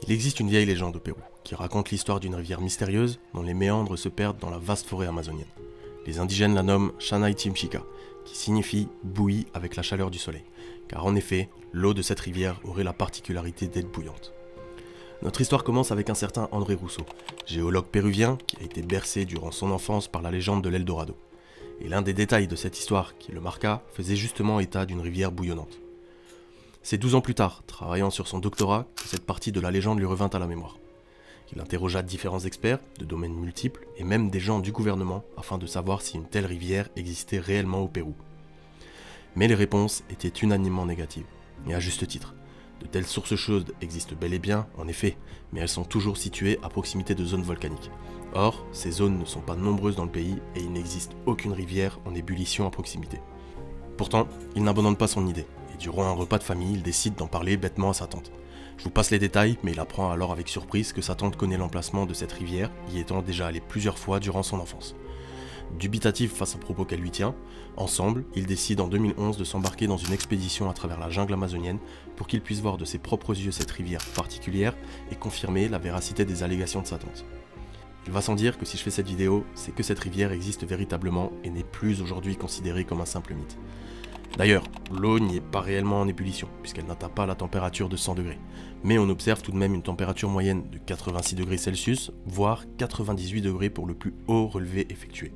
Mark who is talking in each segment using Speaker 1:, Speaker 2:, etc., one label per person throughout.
Speaker 1: Il existe une vieille légende au Pérou qui raconte l'histoire d'une rivière mystérieuse dont les méandres se perdent dans la vaste forêt amazonienne. Les indigènes la nomment Chanaytimchica, qui signifie bouillie avec la chaleur du soleil, car en effet, l'eau de cette rivière aurait la particularité d'être bouillante. Notre histoire commence avec un certain André Rousseau, géologue péruvien qui a été bercé durant son enfance par la légende de l'Eldorado. Et l'un des détails de cette histoire qui le marqua faisait justement état d'une rivière bouillonnante. C'est 12 ans plus tard, travaillant sur son doctorat, que cette partie de la légende lui revint à la mémoire. Il interrogea différents experts, de domaines multiples, et même des gens du gouvernement, afin de savoir si une telle rivière existait réellement au Pérou. Mais les réponses étaient unanimement négatives, et à juste titre. De telles sources chaudes existent bel et bien, en effet, mais elles sont toujours situées à proximité de zones volcaniques. Or, ces zones ne sont pas nombreuses dans le pays, et il n'existe aucune rivière en ébullition à proximité. Pourtant, il n'abandonne pas son idée, et durant un repas de famille, il décide d'en parler bêtement à sa tante. Je vous passe les détails, mais il apprend alors avec surprise que sa tante connaît l'emplacement de cette rivière, y étant déjà allé plusieurs fois durant son enfance. Dubitatif face aux propos qu'elle lui tient, ensemble, ils décident en 2011 de s'embarquer dans une expédition à travers la jungle amazonienne pour qu'ils puissent voir de ses propres yeux cette rivière particulière et confirmer la véracité des allégations de sa tante. Il va sans dire que si je fais cette vidéo, c'est que cette rivière existe véritablement et n'est plus aujourd'hui considérée comme un simple mythe. D'ailleurs, l'eau n'y est pas réellement en ébullition, puisqu'elle n'atteint pas la température de 100 degrés. Mais on observe tout de même une température moyenne de 86 degrés Celsius, voire 98 degrés pour le plus haut relevé effectué.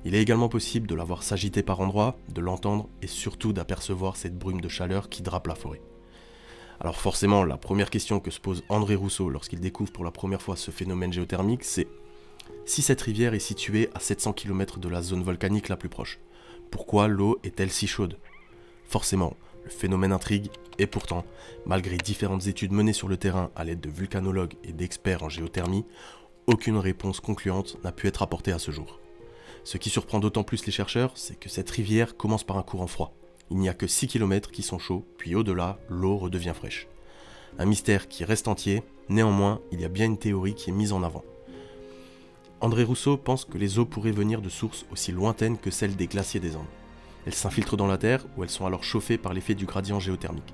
Speaker 1: Il est également possible de la voir s'agiter par endroits, de l'entendre et surtout d'apercevoir cette brume de chaleur qui drape la forêt. Alors forcément, la première question que se pose André Rousseau lorsqu'il découvre pour la première fois ce phénomène géothermique, c'est si cette rivière est située à 700 km de la zone volcanique la plus proche, pourquoi l'eau est-elle si chaude? Forcément, le phénomène intrigue, et pourtant, malgré différentes études menées sur le terrain à l'aide de vulcanologues et d'experts en géothermie, aucune réponse concluante n'a pu être apportée à ce jour. Ce qui surprend d'autant plus les chercheurs, c'est que cette rivière commence par un courant froid. Il n'y a que 6 km qui sont chauds, puis au-delà, l'eau redevient fraîche. Un mystère qui reste entier, néanmoins, il y a bien une théorie qui est mise en avant. André Rousseau pense que les eaux pourraient venir de sources aussi lointaines que celles des glaciers des Andes. Elles s'infiltrent dans la Terre où elles sont alors chauffées par l'effet du gradient géothermique.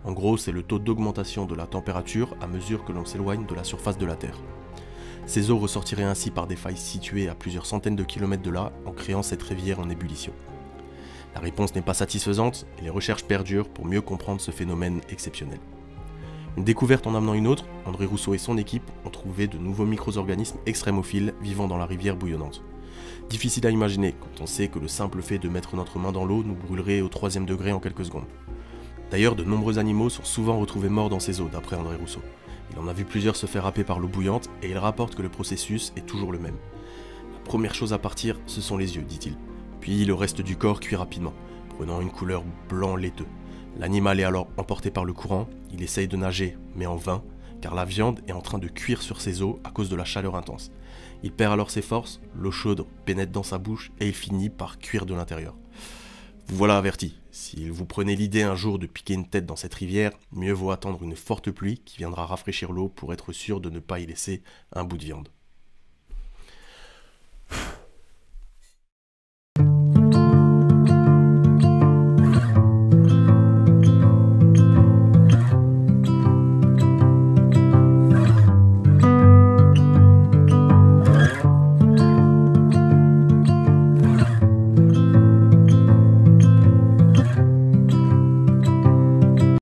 Speaker 1: En gros, c'est le taux d'augmentation de la température à mesure que l'on s'éloigne de la surface de la Terre. Ces eaux ressortiraient ainsi par des failles situées à plusieurs centaines de kilomètres de là, en créant cette rivière en ébullition. La réponse n'est pas satisfaisante et les recherches perdurent pour mieux comprendre ce phénomène exceptionnel. Une découverte en amenant une autre, André Rousseau et son équipe ont trouvé de nouveaux micro-organismes extrémophiles vivant dans la rivière bouillonnante. Difficile à imaginer quand on sait que le simple fait de mettre notre main dans l'eau nous brûlerait au 3e degré en quelques secondes. D'ailleurs, de nombreux animaux sont souvent retrouvés morts dans ces eaux, d'après André Rousseau. Il en a vu plusieurs se faire happer par l'eau bouillante et il rapporte que le processus est toujours le même. La première chose à partir, ce sont les yeux, dit-il. Puis le reste du corps cuit rapidement, prenant une couleur blanc laiteux. L'animal est alors emporté par le courant, il essaye de nager, mais en vain, car la viande est en train de cuire sur ses os à cause de la chaleur intense. Il perd alors ses forces, l'eau chaude pénètre dans sa bouche et il finit par cuire de l'intérieur. Vous voilà averti, si vous prenez l'idée un jour de piquer une tête dans cette rivière, mieux vaut attendre une forte pluie qui viendra rafraîchir l'eau pour être sûr de ne pas y laisser un bout de viande.